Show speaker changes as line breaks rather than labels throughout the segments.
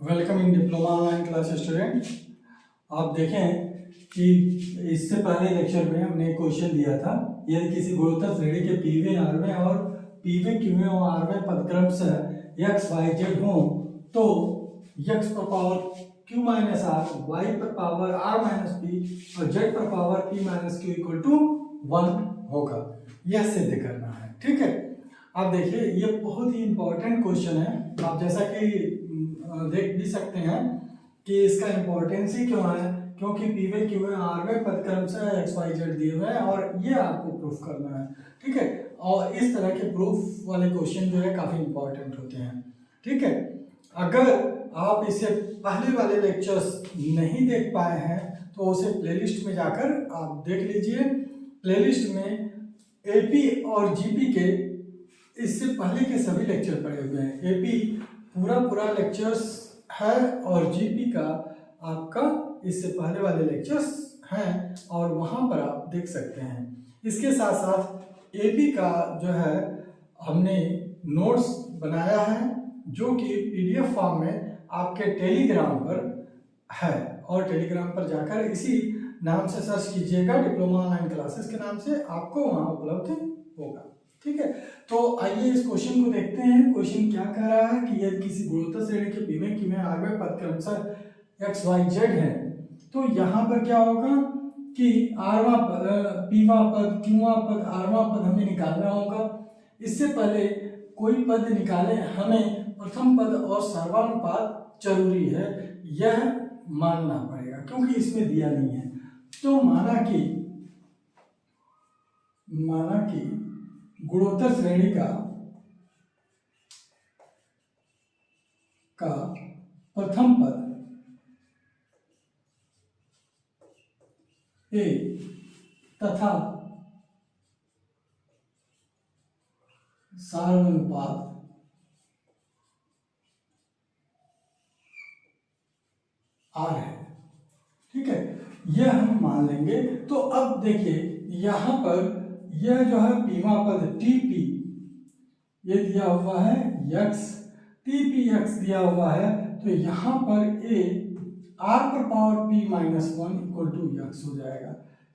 Welcome in diploma online class student. आप देखें कि इससे पहले लेक्चर में हमने एक क्वेश्चन दिया था, यदि किसी गुणोत्तर श्रेणी के पीवें आरवें और पीवें क्यूवें और आरवें पदक्रम से एक्स वाई जेड हो तो एक्स पर power q minus r, y पर पावर आर माइनस पी और जेड पर power p minus q equal to 1 होगा। यह सिद्ध करना है। ठीक है, आप देखिए ये बहुत ही इंपॉर्टेंट क्वेश्चन है। आप जैसा कि देख भी सकते हैं कि इसका इम्पोर्टेंस ही क्यों है, क्योंकि पीवे क्यूवे आरवें पदक्रम से एक्स वाई जेड दिए हुए हैं और ये आपको प्रूफ करना है। ठीक है, और इस तरह के प्रूफ वाले क्वेश्चन जो है काफी इंपॉर्टेंट होते हैं। ठीक है, अगर आप इसे पहले वाले लेक्चर्स नहीं देख पाए हैं तो उसे प्लेलिस्ट में जाकर आप देख लीजिए। प्लेलिस्ट में एपी और जीपी के इससे पहले के सभी लेक्चर पड़े हुए हैं। एपी पूरा लेक्चर्स है और जीपी का आपका इससे पहले वाले लेक्चर्स हैं और वहां पर आप देख सकते हैं। इसके साथ साथ एपी का जो है हमने नोट्स बनाया है जो कि पीडीएफ फॉर्म में आपके टेलीग्राम पर है और टेलीग्राम पर जाकर इसी नाम से सर्च कीजिएगा, डिप्लोमा ऑनलाइन क्लासेस के नाम से, आपको वहां उपलब्ध होगा। ठीक है, तो आइए इस क्वेश्चन को देखते हैं। क्वेश्चन क्या कह रहा है कि यदि किसी गुणोत्तर श्रेणी के पीवें क्यूवें आरवें पद क्रमशः एक्स वाई जेड है तो यहाँ पर क्या होगा कि आरवां पद, पीवां पद, क्यूवां पद, आरवां पद हमें निकालना होगा। इससे पहले कोई पद निकाले हमें प्रथम पद और सर्वानुपात जरूरी है, यह मानना पड़ेगा क्योंकि इसमें दिया नहीं है। तो माना कि गुणोत्तर श्रेणी का प्रथम पद ए तथा सार्वनुपात आर है। ठीक है, यह हम मान लेंगे। तो अब देखिए यहां पर यह जो है पीवा पद टीपी ये दिया हुआ है यक्स, टीपी यक्स दिया हुआ है, तो यहां पर ए आर पर power p minus 1 equal to x हो जाएगा।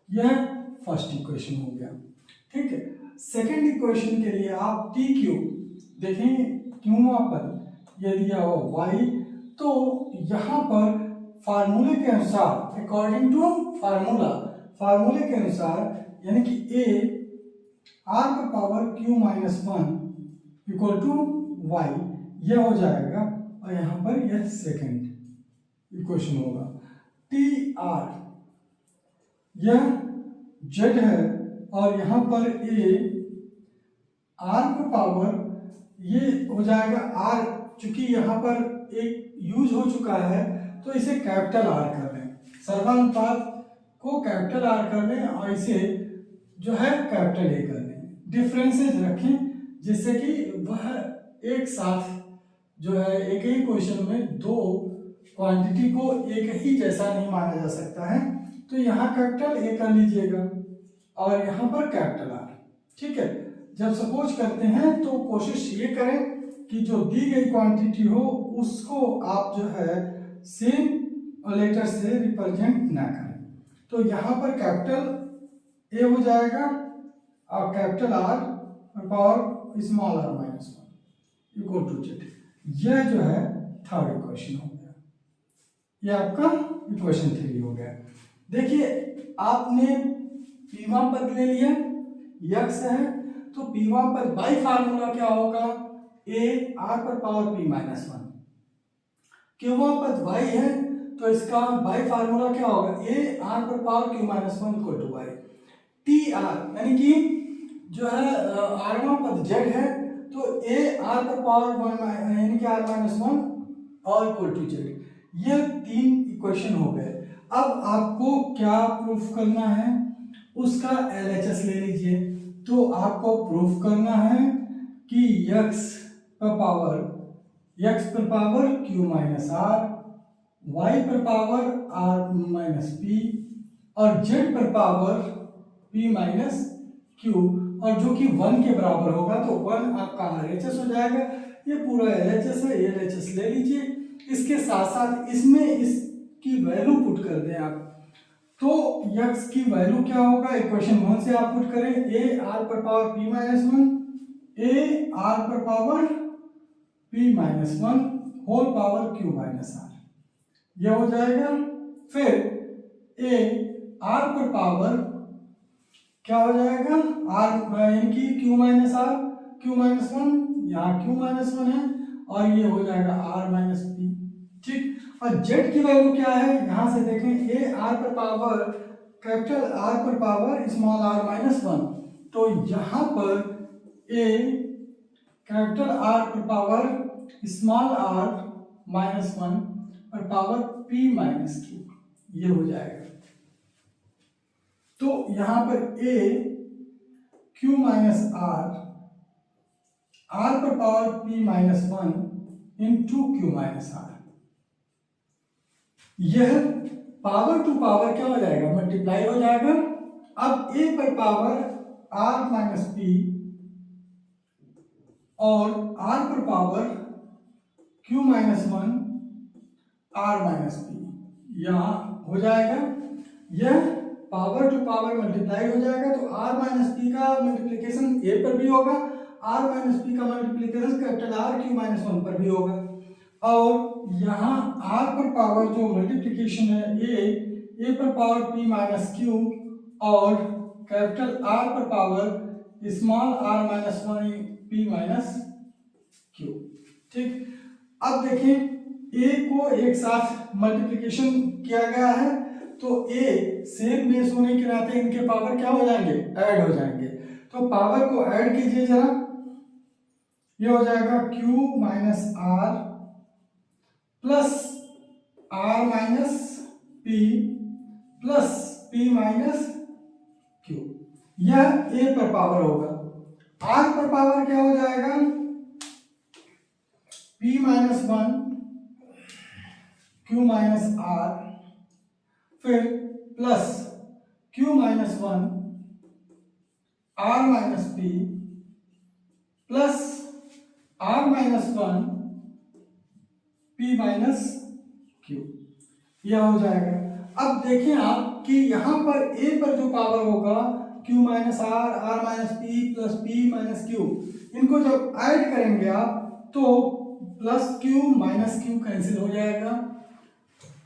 यह फर्स्ट इक्वेशन हो गया। ठीक है, सेकेंड इक्वेशन के लिए आप टी क्यू देखें, क्यूवा पद ये दिया हुआ वाई, तो यहां पर फार्मूले के अनुसार, अकॉर्डिंग टू फार्मूले के अनुसार यानी कि ए आर पर power q minus 1 equal to y, यह हो जाएगा और यहां पर यह सेकेंड इक्वेशन होगा। टी आर यह जेड है और यहां पर ए आर पर पावर ये हो जाएगा आर, चूंकि यहां पर एक यूज हो चुका है तो इसे कैपिटल आर कर लें, सर्वानुपात को कैपिटल आर कर लें और इसे जो है कैपिटल ए कर लें। डिफरेंसेस रखें जिससे कि वह एक साथ जो है एक ही क्वेश्चन में दो क्वांटिटी को एक ही जैसा नहीं माना जा सकता है, तो यहाँ कैपिटल ए कर लीजिएगा और यहाँ पर कैपिटल आर। ठीक है, जब सपोज करते हैं तो कोशिश ये करें कि जो दी गई क्वांटिटी हो उसको आप जो है सेम लेटर से रिप्रेजेंट ना करें। तो यहाँ पर कैपिटल ए हो जाएगा और capital R power small r minus 1 equal to z. यह जो है थर्ड इक्वेशन हो गया, यह आपका इक्वेशन 3 हो गया। देखिए आपने पीवा पद ले लिया, यक्स है, तो पीवा पद बाई फार्मूला क्या होगा, ए आर पर पावर पी माइनस 1। क्यूवा पद वाई है तो इसका बाई फार्मूला क्या होगा, ए आर पर power q minus 1 equal to y. T r यानी कि जो है आरवां पद जेड है तो ए आर पर पावर 1 यानी कि आर माइनस 1 और इक्वल टू जेड। यह 3 इक्वेशन हो गए। अब आपको क्या प्रूफ करना है, उसका एलएचएस ले लीजिए। तो आपको प्रूफ करना है कि x पर power q minus r, y पर पावर r माइनस पी और z पर पावर p माइनस q, और जो कि 1 के बराबर होगा तो 1 आपका RHS हो जाएगा। ये पूरा LHS है, ये LHS ले लीजिए। इसके साथ साथ इसमें इसकी वैल्यू पुट कर दें आप, तो यक्स की वैल्यू क्या होगा, इक्वेशन 1 से आप पुट करें ए आर पर power p minus 1 a r पर power p minus 1 whole power q minus r, यह हो जाएगा। फिर ए आर पर पावर क्या हो जाएगा, आर यानी कि q minus r, q minus 1, यहाँ q माइनस 1 है और ये हो जाएगा r माइनस पी, ठीक। और z की वैल्यू क्या है, यहां से देखें ए आर पर पावर कैपिटल आर पर पावर स्मॉल आर माइनस 1, तो यहां पर ए कैपिटल आर पर पावर स्मॉल आर माइनस 1 पर पावर p माइनस q, ये हो जाएगा। तो यहां पर ए q माइनस आर पर power p minus 1 into q minus r, यह पावर टू पावर क्या हो जाएगा, मल्टीप्लाई हो जाएगा। अब a पर पावर r माइनस पी और r पर power q minus 1 r minus p, यहाँ हो जाएगा, यह पावर टू पावर मल्टीप्लाई हो जाएगा। तो r माइनस पी का मल्टीप्लिकेशन a पर भी होगा, r माइनस पी का multiplication capital R q minus 1 पर भी होगा। और यहाँ r पर पावर जो मल्टीप्लिकेशन है a पर पावर p माइनस q और कैपिटल R पर power small r minus 1 p minus q, ठीक। अब देखें a को एक साथ मल्टीप्लिकेशन किया गया है, तो a सेम बेस होने के नाते इनके पावर क्या हो जाएंगे, ऐड हो जाएंगे। तो पावर को ऐड कीजिए जरा, ये हो जाएगा q minus r plus r minus p plus p minus q, यह a पर पावर होगा। r पर पावर क्या हो जाएगा, p minus 1 q minus r, फिर plus q minus 1 r minus p plus r minus 1 p minus q, यह हो जाएगा। अब देखें आप कि यहाँ पर a पर जो पावर होगा q minus r, r minus p plus p minus q, इनको जब ऐड करेंगे आप तो plus q minus q cancel हो जाएगा,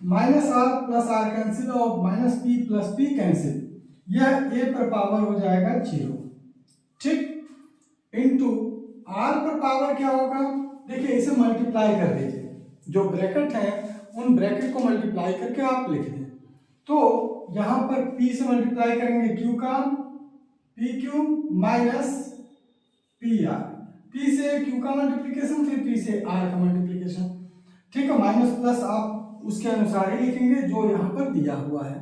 minus r plus r cancel और minus p plus p cancel, यह a पर पावर हो जाएगा 0, ठीक। इंटू r पर पावर क्या होगा, देखिए इसे मल्टीप्लाई कर दीजिए, जो ब्रैकेट है उन ब्रैकेट को मल्टीप्लाई करके आप लिख दें। तो यहाँ पर p से मल्टीप्लाई करेंगे q का, pq माइनस pr, p से q का मल्टीप्लिकेशन फिर p से r का मल्टीप्लिकेशन, ठीक है। माइनस प्लस आप उसके अनुसार ही लिखेंगे जो यहाँ पर दिया हुआ है।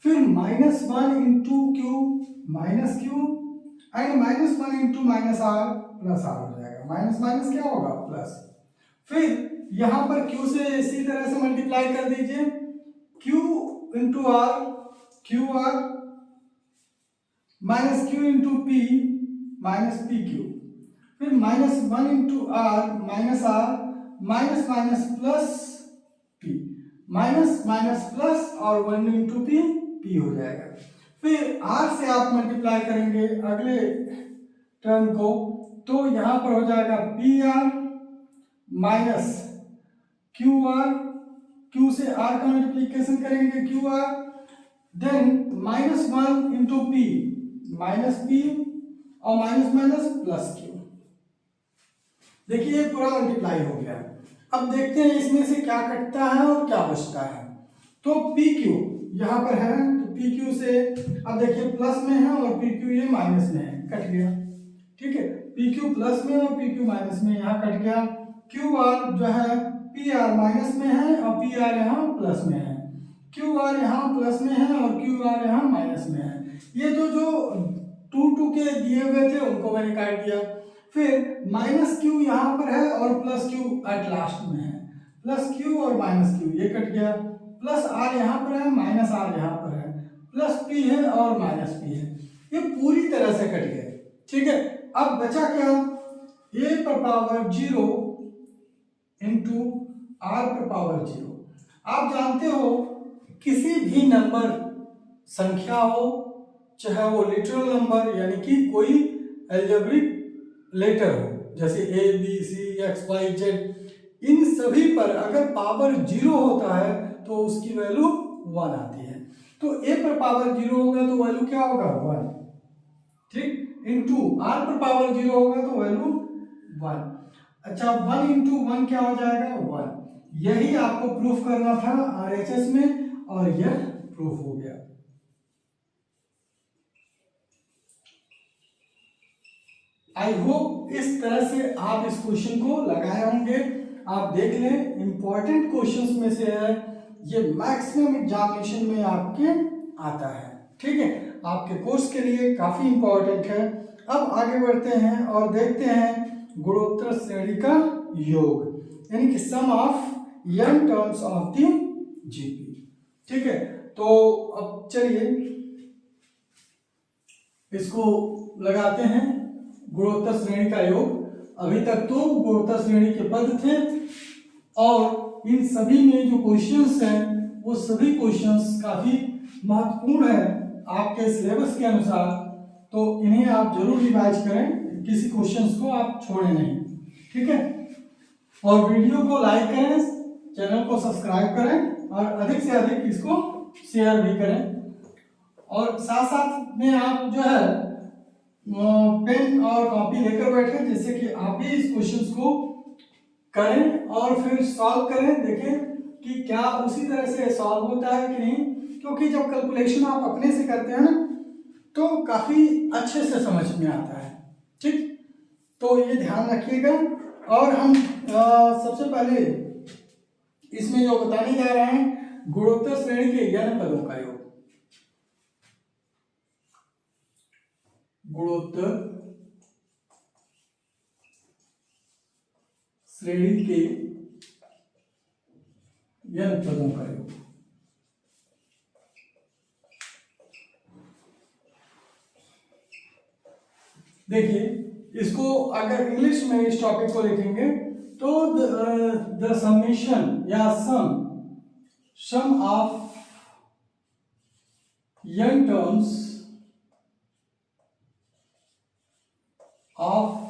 फिर minus 1 into q minus q and minus 1 into minus r plus r हो जाएगा, माइनस माइनस क्या होगा प्लस। फिर यहाँ पर q से इसी तरह से मल्टीप्लाई कर दीजिए, q into r q r minus q into p minus p q, फिर minus 1 into r minus minus plus p, minus minus plus और 1 इंटू पी पी हो जाएगा। फिर r से आप मल्टीप्लाई करेंगे अगले टर्म को, तो यहाँ पर हो जाएगा p r minus q r, q से आर का मल्टीप्लिकेशन करेंगे q r, then minus 1 into p minus p और माइनस माइनस प्लस क्यू, देखिए ये पूरा मल्टीप्लाई हो गया। अब देखते हैं इसमें से क्या कटता है और क्या बचता है। तो पी क्यू यहाँ पर है, तो पी क्यू से अब देखिए प्लस में है और पी क्यू ये माइनस में है, कट गया, ठीक है। पी क्यू प्लस में और पी क्यू माइनस में, यहाँ कट गया। क्यू आर जो है पी आर माइनस में है और पी आर यहाँ प्लस में है, क्यू आर यहाँ प्लस में है और क्यू आर यहाँ माइनस में है। ये तो जो 2 के दिए हुए थे उनको मैंने काट दिया। फिर माइनस क्यू यहाँ पर है और प्लस क्यू एट लास्ट में है, प्लस क्यू और माइनस क्यू ये कट गया, प्लस आर यहाँ पर है माइनस आर यहाँ पर है, प्लस पी है और माइनस पी है, ये पूरी तरह से कट गए, ठीक है। अब बचा क्या, a पर पावर 0 इंटू आर पर पावर 0। आप जानते हो किसी भी नंबर संख्या हो, चाहे वो लिटरल नंबर यानी कि कोई एल्जेब्रिक लेटर हो, जैसे A B C X Y Z, इन सभी पर अगर पावर 0 होता है तो उसकी वैल्यू 1 आती है। तो ए पर पावर 0 होगा तो वैल्यू क्या होगा 1, ठीक। इनटू आर पर पावर 0 होगा तो वैल्यू 1। अच्छा 1 इंटू 1 क्या हो जाएगा 1। यही आपको प्रूफ करना था आरएचएस में और यह प्रूफ हो गया। आई होप इस तरह से आप इस क्वेश्चन को लगाए होंगे। आप देख लें, इंपॉर्टेंट क्वेश्चंस में से है ये, मैक्सिमम एग्जामिनेशन में आपके आता है, ठीक है। आपके कोर्स के लिए काफी इंपॉर्टेंट है। अब आगे बढ़ते हैं और देखते हैं गुणोत्तर श्रेणी का योग, यानी कि sum of n terms of the GP, ठीक है। तो अब चलिए इसको लगाते हैं, गुणोत्तर श्रेणी का योग। अभी तक तो गुणोत्तर श्रेणी के पद थे और इन सभी में जो क्वेश्चंस हैं वो सभी क्वेश्चंस काफी महत्वपूर्ण है आपके सिलेबस के अनुसार, तो इन्हें आप जरूर रिवाइज करें, किसी क्वेश्चंस को आप छोड़ें नहीं, ठीक है। और वीडियो को लाइक करें, चैनल को सब्सक्राइब करें और अधिक से अधिक इसको शेयर भी करें। और साथ साथ में आप जो है पेन और कॉपी लेकर बैठे, जिससे कि आप भी इस क्वेश्चंस को करें और फिर सॉल्व करें, देखें कि क्या उसी तरह से सॉल्व होता है कि नहीं, क्योंकि जब कैलकुलेशन आप अपने से करते हैं ना तो काफी अच्छे से समझ में आता है, ठीक। तो ये ध्यान रखिएगा। और हम सबसे पहले इसमें जो बताने जा रहे हैं गुणोत्तर श्रेणी के n पदों का योग। गुणोत्तर श्रेणी के n पदों का योग। देखिए इसको अगर इंग्लिश में इस टॉपिक को लिखेंगे तो द समेशन या sum of n terms of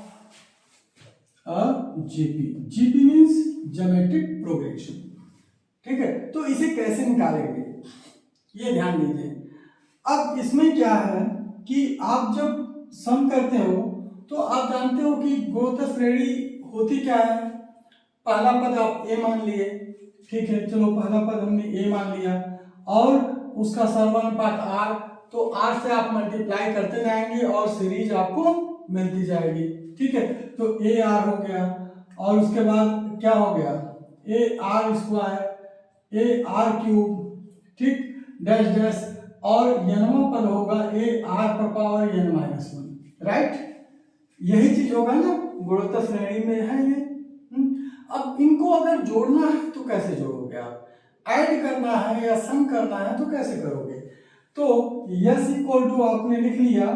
GP. GP means geometric progression, ठीक है। तो इसे कैसे निकालेंगे ये ध्यान दीजिए। अब इसमें क्या है कि आप जब सम करते हो तो आप जानते हो कि गुणोत्तर श्रेणी होती क्या है। पहला पद आप ए मान लिए, ठीक है, चलो पहला पद हमने ए मान लिया और उसका सर्वानुपात आर, तो आर से आप मल्टीप्लाई करते जाएंगे और सीरीज आपको मिलती जाएगी, ठीक है। तो ए आर हो गया और उसके बाद क्या हो गया ए r square, a r cube, ठीक, डैश डैश, और यनवा पद होगा ए आर पर पावर n-1, राइट। यही चीज होगा ना गुणोत्तर श्रेणी में है ये। अब इनको अगर जोड़ना है तो कैसे जोड़ोगे आप, ऐड करना है या सम करना है तो कैसे करोगे। तो यस इक्वल टू आपने लिख लिया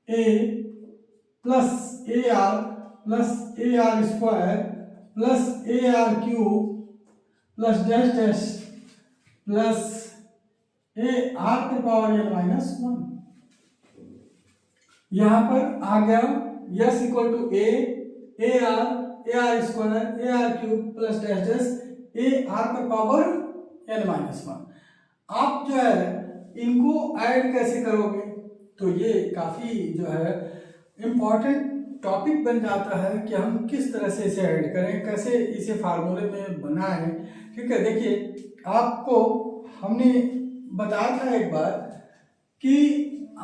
a plus a r plus a r square plus a r cube plus dash dash plus a r पर पावर n-1। यहां पर आ गया S equal to a r square a r cube plus dash dash a r पर power n-1। आप जो है इनको ऐड कैसे करोगे, तो ये काफी जो है इम्पोर्टेंट टॉपिक बन जाता है कि हम किस तरह से इसे ऐड करें, कैसे इसे फार्मूले में बनाएं, ठीक है। देखिए आपको हमने बताया था एक बार कि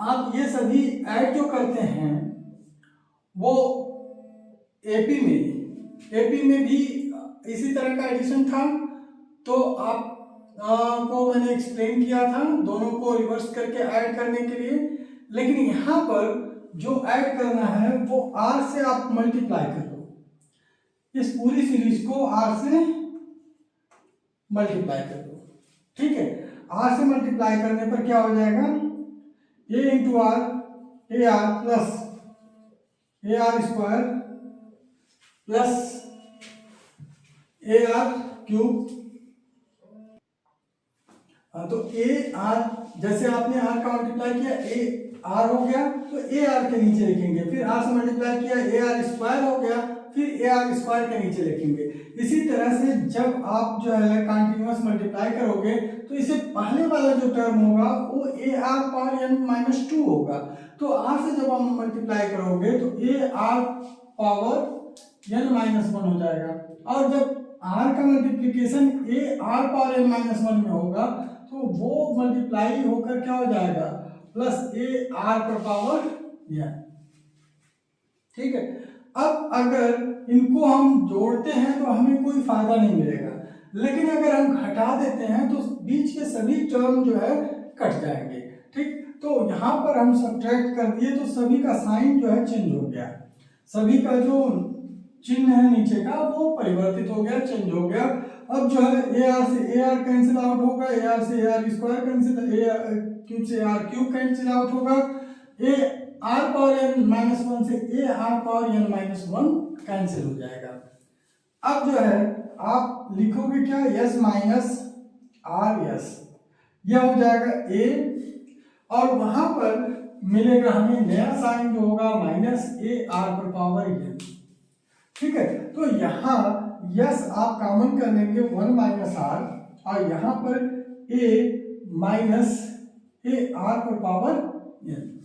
आप ये सभी ऐड जो करते हैं वो एपी में भी इसी तरह का एडिशन था, तो आप को मैंने एक्सप्लेन किया था दोनों को रिवर्स करके ऐड करने के लिए। लेकिन यहाँ पर जो ऐड करना है वो आर से आप मल्टीप्लाई कर लो, इस पूरी सीरीज को आर से मल्टीप्लाई कर लो, ठीक है। आर से मल्टीप्लाई करने पर क्या हो जाएगा a into r a r plus a r square plus a r cube. तो ए आर, जैसे आपने आर का मल्टीप्लाई किया ए आर हो गया, तो ए आर के नीचे लिखेंगे, फिर आर से मल्टीप्लाई किया ए आर स्क्वायर हो गया, फिर ए आर स्क्वायर के नीचे लिखेंगे। इसी तरह से जब आप जो है कंटिन्यूअस मल्टीप्लाई करोगे तो इससे पहले वाला जो टर्म होगा वो a r power n minus 2 होगा। तो आर से जब हम मल्टीप्लाई करोगे तो a r power n minus 1 हो जाएगा, और जब आर का multiplication a r power n minus 1 में होगा तो वो मल्टीप्लाई होकर क्या हो जाएगा, प्लस ए आर पर पावर एन। ठीक है। अब अगर इनको हम जोड़ते हैं तो हमें कोई फायदा नहीं मिलेगा, लेकिन अगर हम घटा देते हैं तो बीच के सभी टर्म जो है कट जाएंगे। ठीक, तो यहाँ पर हम सब्ट्रैक्ट कर दिए तो सभी का साइन जो है चेंज हो गया, सभी का जो चिन्ह है नीचे का वो परिवर्तित हो गया, चेंज हो गया। अब जो है ए आर से ए आर कैंसिल आउट होगा, ए आर से a r square cancel, a cube से आर क्यूब कैंसिल आउट होगा, a r power n minus 1 से a r power n minus 1 cancel हो जाएगा। अब जो है आप लिखोगे क्या, यस माइनस आर यस, यह हो जाएगा ए, और वहां पर मिलेगा हमें नया साइन जो होगा माइनस ए आर पर पावर एन। ठीक है, तो यहाँ यस आप कॉमन कर लेंगे 1 माइनस आर, और यहाँ पर ए माइनस ए आर पर पावर एन,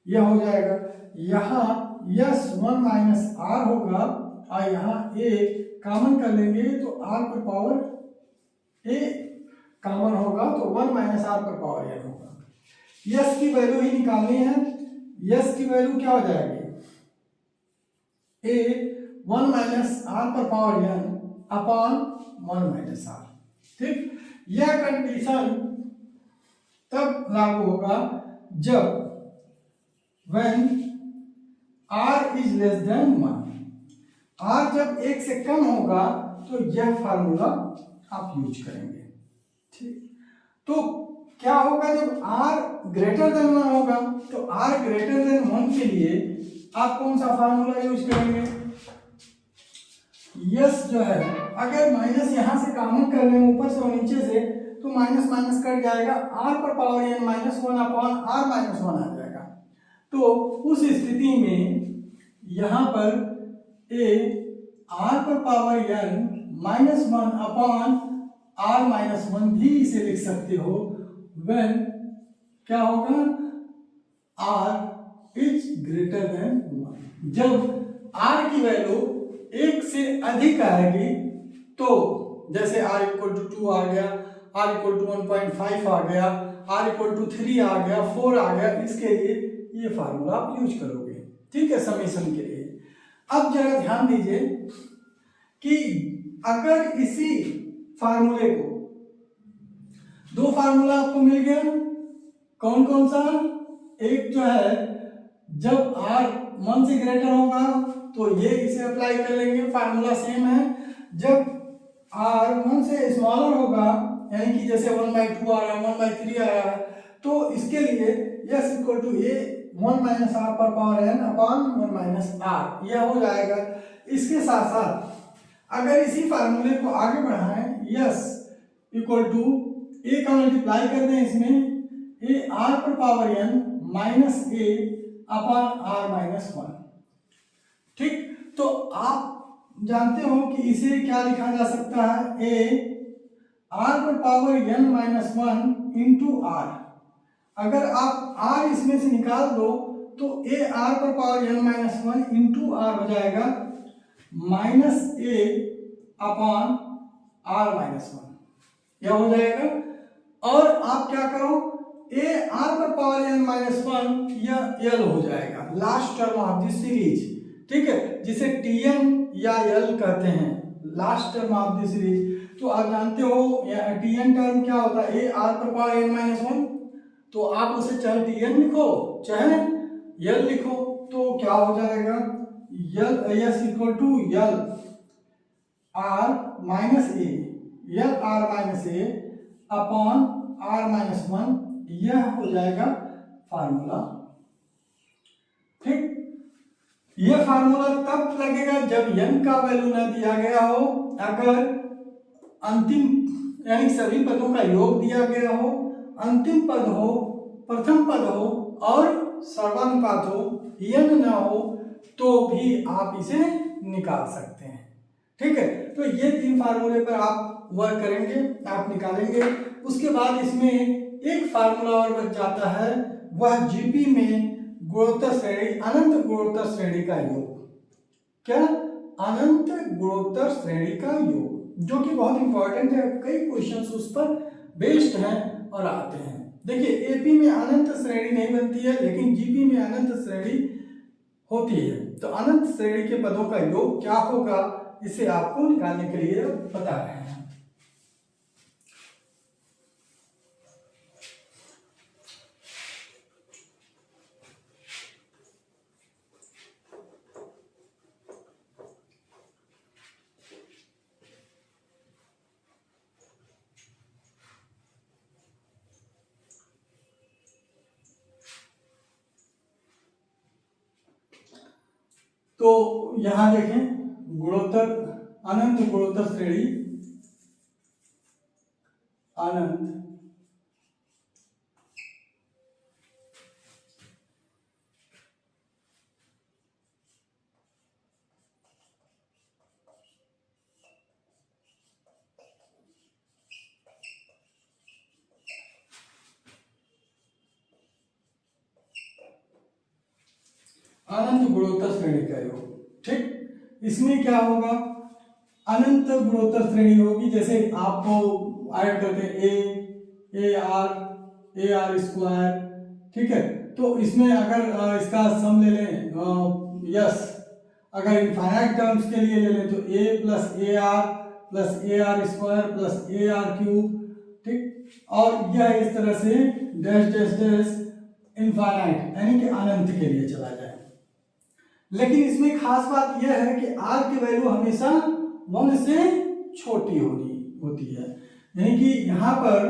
यह हो जाएगा। यहाँ यस 1 माइनस आर होगा, और यहाँ ए कॉमन कर लेंगे तो आर पर पावर ए कॉमन होगा, तो 1 माइनस आर पर पावर एन होगा। यस की वैल्यू ही निकालनी है, यस की वैल्यू क्या हो जाएगी, ए 1 माइनस आर पर power n upon 1 minus r. ठीक, यह कंडीशन तब लागू होगा जब when r is less than 1, r जब 1 से कम होगा तो यह फार्मूला आप यूज करेंगे। ठीक, तो क्या होगा जब r ग्रेटर देन 1 होगा, तो r ग्रेटर देन 1 के लिए आप कौन सा फार्मूला यूज करेंगे, यस जो है अगर माइनस यहाँ से कॉमन कर लें ऊपर से और नीचे से तो माइनस माइनस कट जाएगा, r पर power n minus 1 upon r minus 1 आ जाएगा। तो उस स्थिति में यहाँ पर a r पर power n minus 1 upon r minus 1 भी इसे लिख सकते हो, when क्या होगा, r इज ग्रेटर देन 1। जब r की वैल्यू 1 से अधिक आएगी, तो जैसे r इक्वल टू 2 आ गया, r इक्वल टू 1.5 आ गया, r इक्वल टू 3 आ गया, 4 आ गया, इसके लिए ये फार्मूला आप यूज करोगे। ठीक है, समेशन के लिए। अब जरा ध्यान दीजिए कि अगर इसी फार्मूले को, दो फार्मूला आपको मिल गया, कौन कौन सा, एक जो है जब r 1 से ग्रेटर होगा तो ये इसे अप्लाई कर लेंगे, फार्मूला सेम है। जब r 1 से स्मॉलर होगा, यानी कि जैसे 1/2 आ रहा है, 1/3 आ रहा है, तो इसके लिए S equal to a 1 minus r पर power n upon 1 minus r, यह हो जाएगा। इसके साथ साथ अगर इसी फार्मूले को आगे बढ़ाएं, यस इक्वल टू ए का मल्टीप्लाई कर दें इसमें, ए आर पर power n minus a upon r minus 1। ठीक, तो आप जानते हो कि इसे क्या लिखा जा सकता है, ए आर पर power n minus 1 into r. अगर आप r इसमें से निकाल दो तो a r पर power n minus 1 into r हो जाएगा, minus a upon r minus 1, यह हो जाएगा। और आप क्या करो, a r पर पावर n माइनस 1 यह l हो जाएगा, last term of this series. ठीक है, जिसे tn या l कहते हैं, last term of this series. तो आप जानते हो tn टर्म क्या होता है, a r पर पावर n माइनस 1, तो आप उसे चाहे tn लिखो चाहे l लिखो, तो क्या हो जाएगा, S equal to l r minus a, l r minus a upon r minus 1, यह हो जाएगा फार्मूला। ठीक, यह फार्मूला तब लगेगा जब n का वैल्यू ना दिया गया हो अगर अंतिम यानी सभी पदों का योग दिया गया हो, अंतिम पद हो, प्रथम पद हो और सर्वानुपात हो, यन न हो, तो भी आप इसे निकाल सकते हैं। ठीक है, तो ये 3 फार्मूले पर आप वर्क करेंगे, आप निकालेंगे। उसके बाद इसमें एक फार्मूला और बच जाता है, वह जीपी में गुणोत्तर श्रेणी, अनंत गुणोत्तर श्रेणी का योग। क्या? अनंत गुणोत्तर श्रेणी का योग, जो कि बहुत इंपॉर्टेंट है, कई क्वेश्चंस उस पर बेस्ड हैं और आते हैं। देखिए, एपी में अनंत श्रेणी नहीं बनती है, लेकिन जीपी में अनंत श्रेणी होती है। तो अनंत श्रेणी के पदों का योग क्या होगा, इसे आपको निकालने के लिए बता रहे हैं। तो यहां देखें, गुणोत्तर, अनंत गुणोत्तर श्रेणी, अनंत अनंत गुणोत्तर श्रेणी का योग। ठीक, इसमें क्या होगा, अनंत गुणोत्तर श्रेणी होगी, जैसे आपको ऐड करते हैं ए आर स्क्वायर। ठीक है, तो इसमें अगर इसका सम ले लें, यस, अगर इनफाइनाइट टर्म्स के लिए ले लें तो a plus a r square plus a r cube. ठीक, और यह इस तरह से डैश डैश डैश इनफाइनाइट यानी कि अनंत के लिए चला जाए। लेकिन इसमें खास बात यह है कि r की वैल्यू हमेशा 1 से छोटी होती है, यानी कि यहाँ पर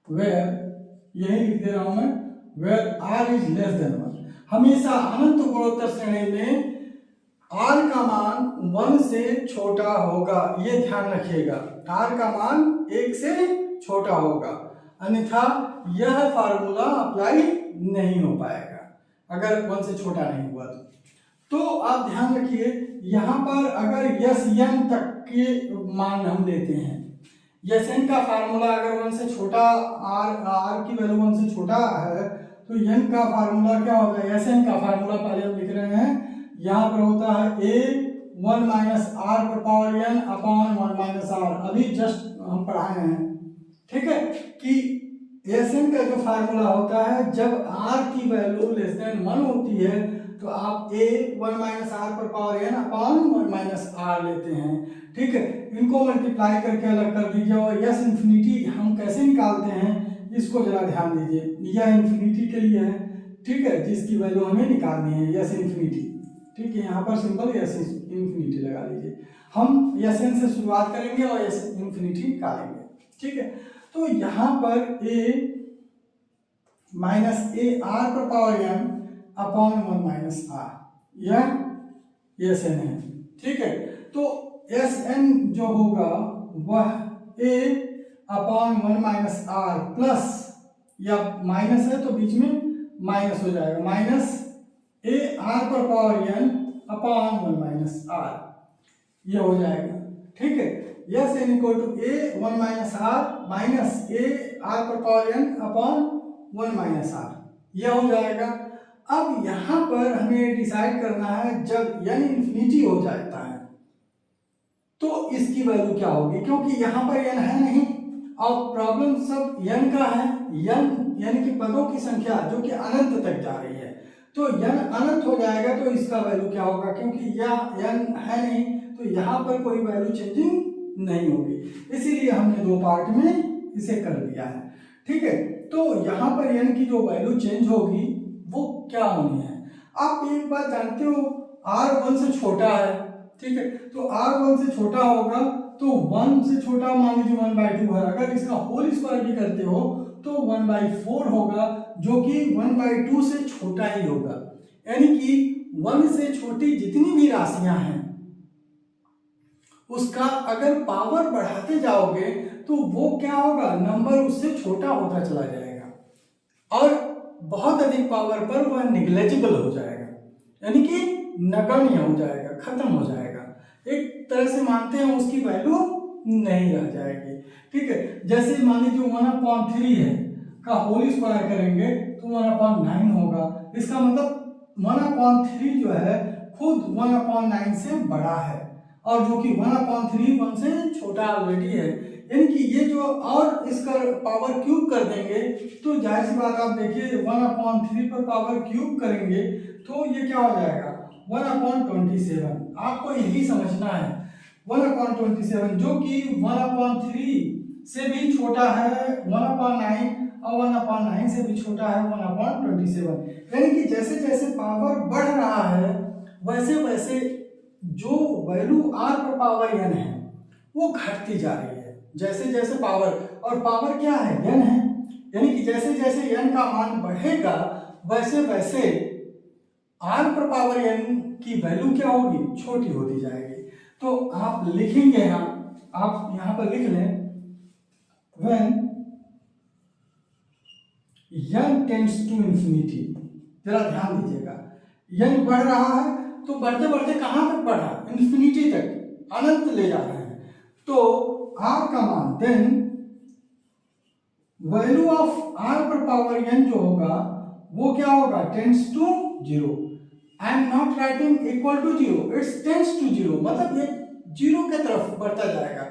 वेयर, यही लिख दे रहा हूं मैं, where r is less than 1, हमेशा अनंत गुणोत्तर श्रेणी में r का मान 1 से छोटा होगा। ये ध्यान रखिएगा, r का मान 1 से छोटा होगा, अन्यथा यह फार्मूला अप्लाई नहीं हो पाएगा अगर 1 से छोटा नहीं हुआ तो आप ध्यान रखिए, यहाँ पर अगर यस एन तक के मान हम लेते हैं, यस एन का फार्मूला अगर 1 से छोटा, आर की वैल्यू 1 से छोटा है, तो एन का फार्मूला क्या होता है, एस एन का फार्मूला पहले हम लिख रहे हैं, यहाँ पर होता है ए 1 माइनस आर पर power n upon 1 minus r, अभी जस्ट हम पढ़ाए हैं। ठीक है, कि एस एन का जो फार्मूला होता है, जब आर की वैल्यू लेस देन 1 होती है तो आप a 1 माइनस आर पर power n upon 1 minus r लेते हैं। ठीक है, इनको मल्टीप्लाई करके अलग कर दीजिए, और यस इन्फिनिटी हम कैसे निकालते हैं इसको जरा ध्यान दीजिए, यह इन्फिनिटी के लिए है। ठीक है, जिसकी वैल्यू हमें निकालनी है यस इन्फिनिटी। ठीक है, यहाँ पर सिंपल यस इन्फिनिटी लगा लीजिए, हम यस एन से शुरुआत करेंगे और यस इन्फिनिटी निकालेंगे। ठीक है, तो यहाँ पर a माइनस ए आर पर power n upon 1 minus r, यह एस एन है। ठीक है, तो एस एन जो होगा वह a upon 1 minus r plus, या माइनस है तो बीच में माइनस हो जाएगा, माइनस ए आर पर power n upon 1 minus r, यह हो जाएगा। ठीक है, S n equal to a 1 minus r minus a r पर power n upon 1 minus r, यह हो जाएगा। अब यहां पर हमें डिसाइड करना है, जब n इंफिनिटी हो जाता है तो इसकी वैल्यू क्या होगी, क्योंकि यहां पर n है नहीं और प्रॉब्लम सब n का है, n यानी कि पदों की संख्या जो कि अनंत तक जा रही है, तो n अनंत हो जाएगा तो इसका वैल्यू क्या होगा, क्योंकि यह n है नहीं तो यहाँ पर कोई वैल्यू चेंजिंग नहीं होगी, इसीलिए हमने 2 पार्ट में इसे कर दिया है। ठीक है, तो यहाँ पर n की जो वैल्यू चेंज होगी वो क्या होनी है। आप एक बात जानते हो, r 1 से छोटा है। ठीक है, तो r 1 से छोटा होगा तो 1 से छोटा मान लीजिए 1/2 है, अगर इसका होल स्क्वायर भी करते हो तो 1/4 होगा, जो कि 1/2 से छोटा ही होगा। यानी कि 1 से छोटी जितनी भी राशियां हैं उसका अगर पावर बढ़ाते जाओगे तो वो क्या होगा, नंबर उससे छोटा होता चला जाएगा और बहुत अधिक पावर पर वह निग्लेजिबल हो जाएगा, यानी कि नगण्य हो जाएगा, खत्म हो जाएगा, एक तरह से मानते हैं उसकी वैल्यू नहीं रह जाएगी। ठीक है, जैसे मान लीजिए 1/3 है का होल स्क्वायर करेंगे तो 1/9 होगा। इसका मतलब 1/3 जो है खुद 1/9 से बड़ा है और जो कि 1/3 1 से छोटा ऑलरेडी है, यानी कि ये जो और इसका पावर क्यूब कर देंगे तो जाहिर सी बात आप देखिए 1/3 पर पावर क्यूब करेंगे तो ये क्या हो जाएगा 1/27। आपको यही समझना है 1/27 जो कि 1/3 से भी छोटा है 1/9 और 1/9 से भी छोटा है 1/27, यानी कि जैसे जैसे पावर बढ़ रहा है वैसे वैसे जो वैल्यू r पर पावर n है वो घटती जा रही है, जैसे जैसे पावर, और पावर क्या है n है, यानी कि जैसे जैसे n का मान बढ़ेगा वैसे वैसे r पर पावर n की वैल्यू क्या होगी, छोटी होती जाएगी। तो आप लिखेंगे यहाँ, आप यहाँ पर लिख लें when n tends to infinity. जरा ध्यान दीजिएगा, n बढ़ रहा है तो बढ़ते बढ़ते कहां तक बढ़ा, इंफिनिटी तक, अनंत ले जा रहे हैं। तो r का मान देन वैल्यू ऑफ r पर पावर n जो होगा वो क्या होगा, tends to 0। I am not writing equal to 0, it's tends to 0, मतलब ये 0 के तरफ बढ़ता जाएगा।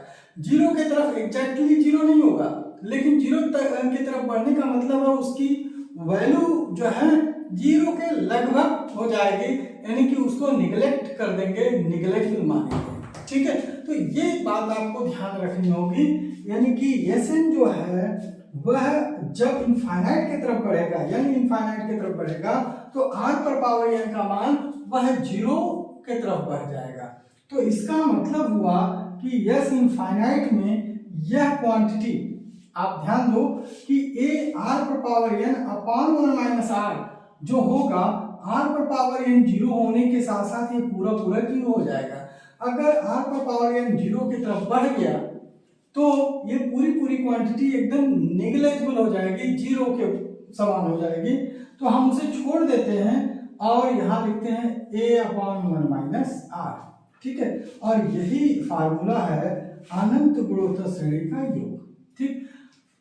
0 के तरफ एग्जैक्टली 0 नहीं होगा, लेकिन 0 की तरफ बढ़ने का मतलब है उसकी वैल्यू जो है 0 के लगभग हो जाएगी, यानी कि उसको निगलेक्ट कर देंगे, निगलेक्ट मानेंगे। ठीक है, तो ये बात आपको ध्यान रखनी होगी, यानी कि Sn जो है वह जब इनफाइनाइट की तरफ बढ़ेगा, यानी इनफाइनाइट की तरफ बढ़ेगा तो r पर पावर n का मान वह 0 के तरफ बढ़ जाएगा। तो इसका मतलब हुआ कि S इनफाइनाइट में यह क्वांटिटी, आप ध्यान दो कि a r पर power n upon 1 minus r जो होगा r पर पावर n 0 होने के साथ साथ ये पूरा पूरा 0 हो जाएगा। अगर r पर पावर n 0 की तरफ बढ़ गया तो ये पूरी पूरी क्वांटिटी एकदम नेग्लिजिबल हो जाएगी, 0 के समान हो जाएगी। तो हम उसे छोड़ देते हैं और यहाँ लिखते हैं a/1 माइनस r। ठीक है, और यही फार्मूला है अनंत गुणोत्तर श्रेणी का योग। ठीक,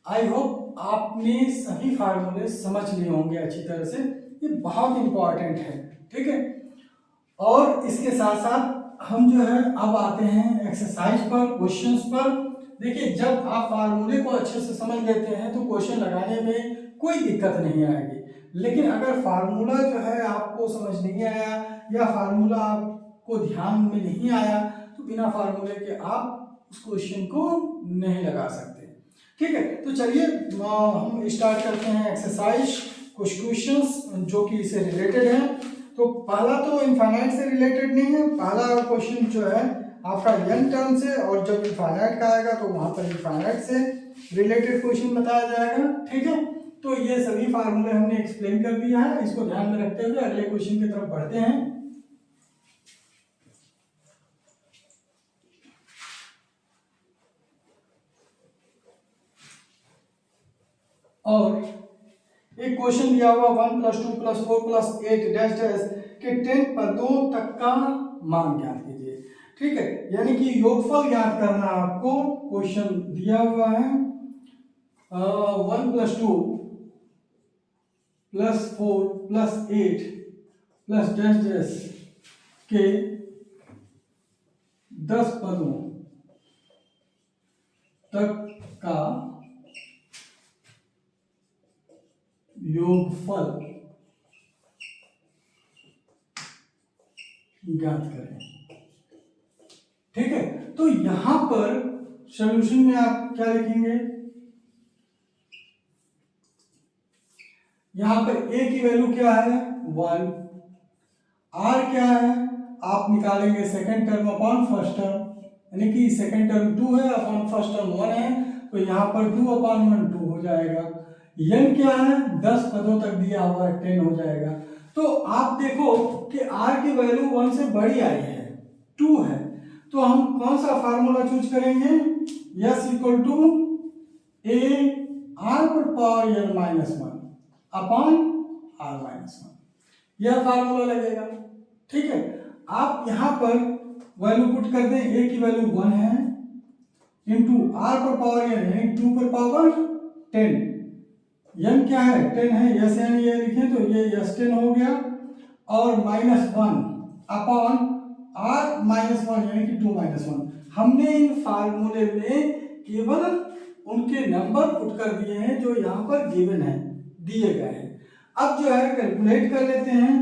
आई होप आपने सभी फार्मूले समझ लिए होंगे अच्छी तरह से, ये बहुत इंपॉर्टेंट है। ठीक है, और इसके साथ साथ हम जो है अब आते हैं एक्सरसाइज पर, क्वेश्चंस पर। देखिए, जब आप फार्मूले को अच्छे से समझ लेते हैं तो क्वेश्चन लगाने में कोई दिक्कत नहीं आएगी, लेकिन अगर फार्मूला जो है आपको समझ नहीं आया या फार्मूला आपको ध्यान में नहीं आया तो बिना फार्मूले के आप उस क्वेश्चन को नहीं लगा सकते। ठीक है, तो चलिए हम स्टार्ट करते हैं एक्सरसाइज, कुछ क्वेश्चंस जो कि इससे रिलेटेड हैं। तो पहला तो इनफाइनाइट से रिलेटेड नहीं है, पहला क्वेश्चन जो है आपका n टर्म से, और जब इनफाइनाइट का आएगा तो वहां पर इनफाइनाइट से रिलेटेड क्वेश्चन बताया जाएगा। ठीक है, तो ये सभी फार्मूले हमने एक्सप्लेन कर दिया है, इसको ध्यान में रखते हुए अगले क्वेश्चन की तरफ बढ़ते हैं। और एक क्वेश्चन दिया हुआ 1 + 2 + 4 + 8 डैश डैश के 10 पदों तक का मान ज्ञात कीजिए। ठीक है, यानी कि योगफल ज्ञात करना आपको क्वेश्चन दिया हुआ है। 1 + 2 + 4 + 8 + डैश डैश के 10 पदों तक का योगफल ज्ञात करें। ठीक है, तो यहां पर सॉल्यूशन में आप क्या लिखेंगे, यहां पर a की वैल्यू क्या है 1, r क्या है आप निकालेंगे second term upon first term, यानी कि सेकंड टर्म 2 है अपॉन फर्स्ट टर्म 1 है, तो यहां पर 2/1 2 हो जाएगा। n क्या है 10 पदों तक दिया हुआ है 10 हो जाएगा। तो आप देखो कि r की वैल्यू 1 से बड़ी आई है, 2 है, तो हम कौन सा फार्मूला चूज करेंगे, S equal to a r पर power n minus one upon r minus one, यह फार्मूला लगेगा। ठीक है, आप यहाँ पर वैल्यू पुट कर दें, ए की वैल्यू 1 है इंटू आर पर पावर एन यानी 2 पर पावर 10, एन क्या है 10 है, यस एन ये लिखें तो ये यस 10 हो गया, और माइनस 1 अपॉन आर माइनस 1 यानी कि 2 माइनस 1। हमने इन फार्मूले में केवल उनके नंबर पुट कर दिए हैं जो यहाँ पर गिवन है, दिए गए हैं। अब जो है कैलकुलेट कर लेते हैं,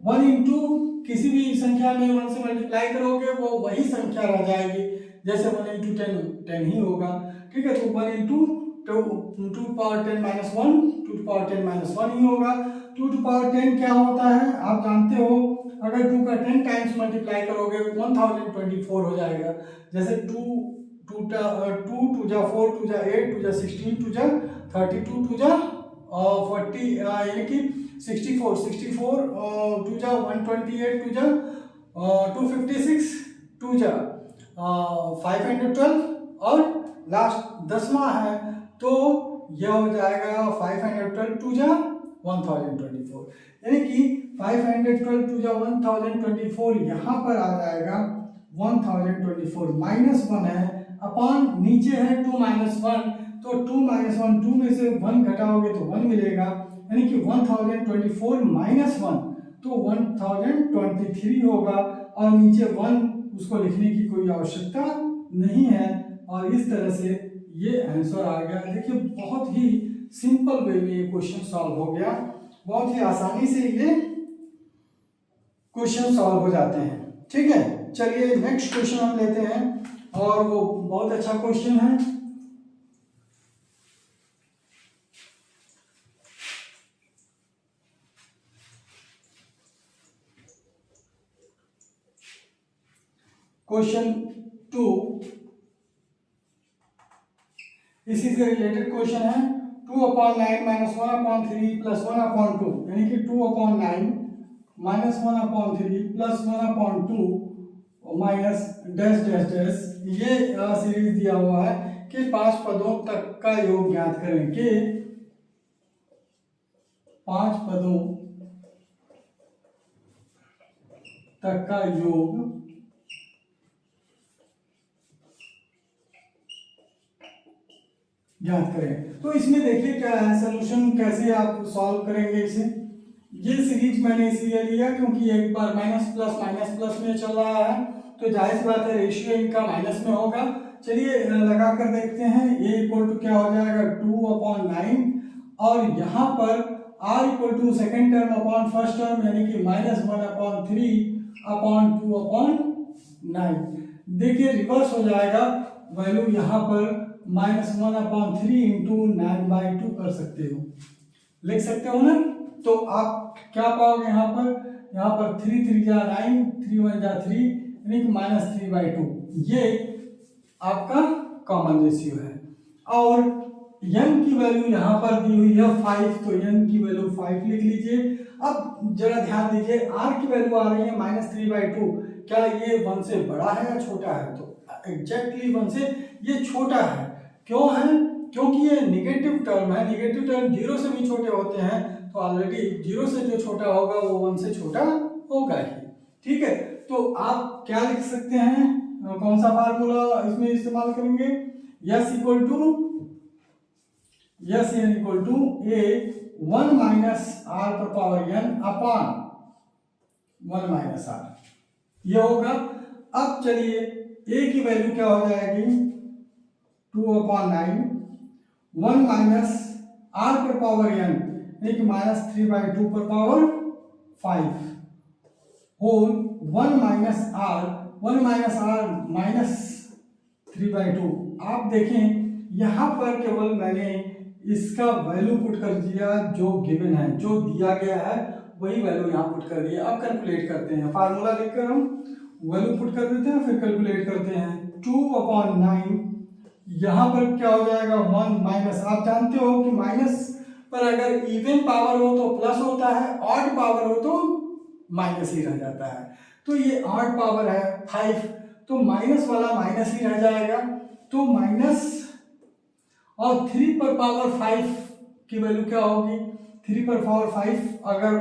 1 इंटू किसी भी संख्या में 1 से मल्टीप्लाई करोगे वो वही संख्या रह जाएगी, जैसे 1 इंटू 10 10 ही होगा। ठीक है, तो 1 into 2 power 10 minus 1 2 power 10 minus 1 ही होगा। 2 टू पावर 10 क्या होता है आप जानते हो, अगर 2 का 10 टाइम्स मल्टीप्लाई करोगे 1024 हो जाएगा। जैसे 2 टू जा 4 टू जा 8 टू जा 16 टू जा 32 टू जा 40 यानी कि 64 टू जा 128 टू जा 256 टू जा 512 और लास्ट 10वां है तो यह हो जाएगा 512 टू जा 1024, यानी कि 512 टू जा 1024 यहाँ पर आ जाएगा 1024 माइनस 1 है अपॉन नीचे है 2 माइनस 1, तो 2 माइनस 1 2 में से 1 घटाओगे तो 1 मिलेगा, यानी कि 1024 माइनस 1 तो 1023 होगा, और नीचे 1 उसको लिखने की कोई आवश्यकता नहीं है। और इस तरह से ये आंसर आ गया। देखिए बहुत ही सिंपल वे में ये क्वेश्चन सॉल्व हो गया, बहुत ही आसानी से ये क्वेश्चन सॉल्व हो जाते हैं। ठीक है, चलिए नेक्स्ट क्वेश्चन हम लेते हैं, और वो बहुत अच्छा क्वेश्चन है। क्वेश्चन 2 इसी से रिलेटेड क्वेश्चन है। 2/9 माइनस 1/3 प्लस 1/2 यानी कि 2/9 minus 1/3 plus 1/2 minus dash dash dash, ये सीरीज दिया हुआ है कि 5 पदों तक का योग ज्ञात करें, कि 5 पदों तक का योग ज्ञात करें। तो इसमें देखिए क्या है, सॉल्यूशन कैसे आप सॉल्व करेंगे इसे। ये सीरीज मैंने इसलिए लिया क्योंकि एक बार माइनस प्लस में चल रहा है, तो जाहिर सी बात है रेशियो इनका माइनस में होगा। चलिए लगा कर देखते हैं, a इक्वल टू क्या हो जाएगा 2/9, और यहाँ पर r equal to second term upon first term यानी कि -1/3/2/9। देखिए रिवर्स हो जाएगा, वैल्यू यहाँ पर -1/3 इंटू 9/2 कर सकते हो, लिख सकते हो ना। तो आप क्या पाओगे यहाँ पर 3 3 जा 9 3 1 जा 3 यानी कि -3/2, ये आपका कॉमन रेशियो है। और n की वैल्यू यहाँ पर दी हुई है 5, तो n की वैल्यू 5 लिख लीजिए। अब जरा ध्यान दीजिए, r की वैल्यू आ रही है -3/2, क्या ये 1 से बड़ा है या छोटा है, तो एग्जैक्टली 1 से ये छोटा है। क्यों है, क्योंकि ये निगेटिव टर्म है, निगेटिव टर्म 0 से भी छोटे होते हैं, तो ऑलरेडी 0 से जो छोटा होगा वो 1 से छोटा होगा ही। ठीक है, तो आप क्या लिख सकते हैं, कौन सा फार्मूला इसमें इस्तेमाल करेंगे, S equal to a 1 minus r पर power n upon 1 minus r, ये होगा। अब चलिए a की वैल्यू क्या हो जाएगी 2/9 1 माइनस आर पर पावर n एक -3/2 पर पावर 5 होल 1 माइनस आर -3/2। आप देखें यहाँ पर केवल मैंने इसका वैल्यू पुट कर दिया, जो गिवन है, जो दिया गया है वही वैल्यू यहाँ पुट कर दिया। अब कैलकुलेट करते हैं, फार्मूला लिखकर हम वैल्यू पुट कर देते हैं, फिर कैलकुलेट करते हैं। 2/9 यहाँ पर क्या हो जाएगा 1 माइनस, आप जानते हो कि माइनस पर अगर इवन पावर हो तो प्लस होता है, ऑड पावर हो तो माइनस ही रह जाता है। तो ये ऑड पावर है 5, तो माइनस वाला माइनस ही रह जाएगा, तो माइनस और 3 पर पावर 5 की वैल्यू क्या होगी, 3 पर पावर 5 अगर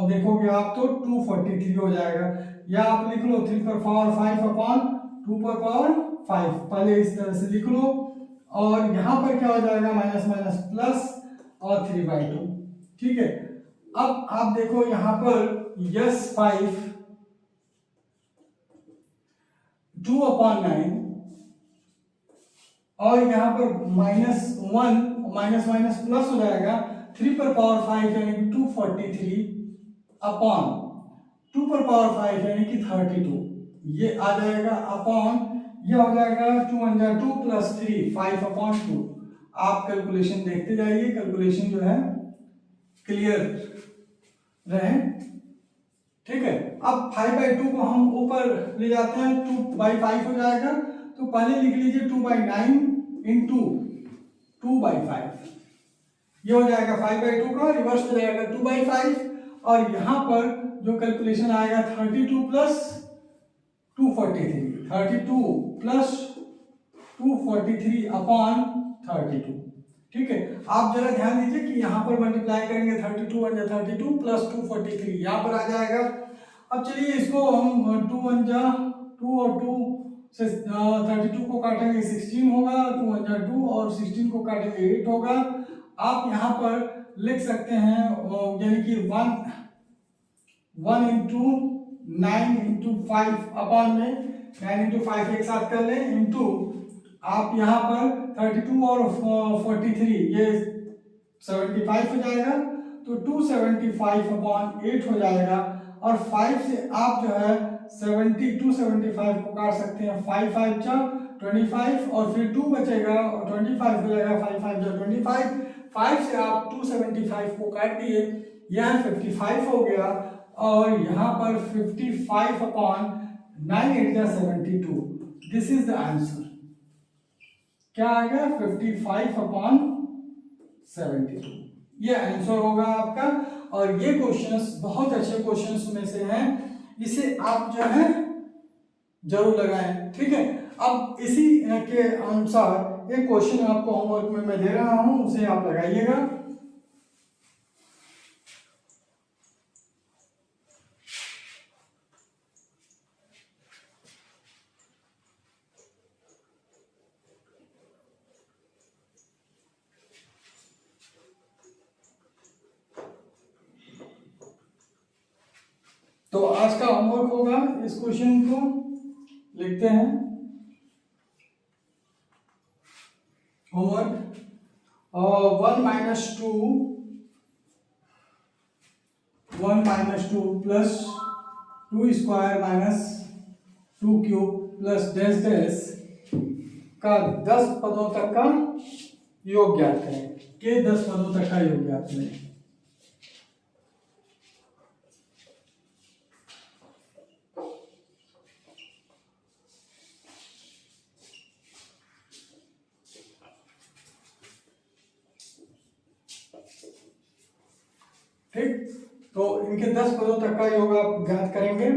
देखोगे आप तो 243 हो जाएगा, या आप लिख लो 3 पर पावर 5 अपॉन 2 पर पावर 5, पहले इस तरह से लिख लो, और यहाँ पर क्या हो जाएगा माइनस माइनस प्लस और 3/2। ठीक है, अब आप देखो यहाँ पर यस 5 2/9 और यहाँ पर -1 माइनस माइनस प्लस हो जाएगा, 3 पर पावर 5 यानी कि 243 अपॉन 2 पर पावर 5 यानी कि 32, ये आ जाएगा अपॉन ये हो जाएगा 2 1 जा 2 प्लस 3 5/2। आप कैलकुलेशन देखते जाइए, कैलकुलेशन जो है क्लियर रहे। ठीक है, अब 5/2 को हम ऊपर ले जाते हैं, 2/5 हो जाएगा, तो पहले लिख लीजिए 2/9 इंटू 2/5, ये हो जाएगा 5/2 का, रिवर्स हो जाएगा 2/5, और यहाँ पर जो कैलकुलेशन आएगा 32 प्लस 243, 32 प्लस 243 अपॉन 32। ठीक है, आप जरा ध्यान दीजिए कि यहाँ पर मल्टीप्लाई करेंगे 32 1 जा 32 प्लस 243 यहाँ पर आ जाएगा। अब चलिए इसको हम 2 1 जा 2 और 2 से 32 को काटेंगे 16 होगा, 2 1 जा 2 और 16 को काटेंगे 8 होगा। आप यहाँ पर लिख सकते हैं यानी कि 1 इंटू 9 इंटू 5 अपॉन में 9 इंटू 5 एक साथ कर लें, इंटू आप यहाँ पर 32 और 43 ये 75 हो जाएगा, तो 275 अपॉन 8 हो जाएगा, और 5 से आप जो है 275 को काट सकते हैं, 5 5 जा 25 और फिर 2 बचेगा और 25 हो जाएगा, 5 5 जा 25, 5 से आप 275 को काट दिए, यह 55 हो गया, और यहाँ पर 55 अपॉन 9 8 जा 72, दिस इज द आंसर। क्या आएगा 55 अपॉन 72, ये आंसर होगा आपका। और ये क्वेश्चंस बहुत अच्छे क्वेश्चंस में से हैं, इसे आप जो है जरूर लगाएं। ठीक है, अब इसी के अनुसार एक क्वेश्चन आपको होमवर्क में मैं दे रहा हूं, उसे आप लगाइएगा। तो आज का होमवर्क होगा, इस क्वेश्चन को लिखते हैं। Homework 1 - 2 plus 2 square minus 2 cube plus dash dash का 10 पदों तक का योग ज्ञात करें, के 10 पदों तक का योग ज्ञात करें। ठीक, तो इनके 10 पदों तक का योग आप ज्ञात करेंगे,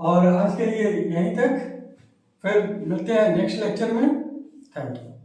और आज के लिए यहीं तक, फिर मिलते हैं नेक्स्ट लेक्चर में। Thank you.